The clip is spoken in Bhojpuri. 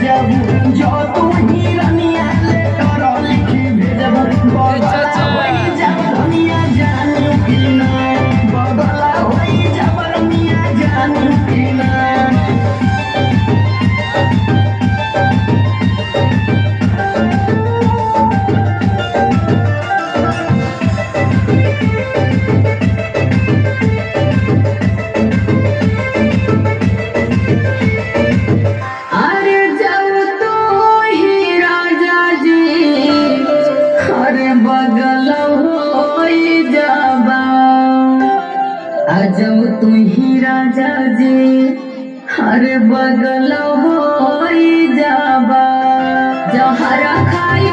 जाबू जो तू हिरनिया लेटर लिखी भेजब बगला होई जब दुनिया जानू कि ना बगला होई जब दुनिया जानू कि ना जब तू ही राजा जी हर बगल हो जाबा जहरा खाई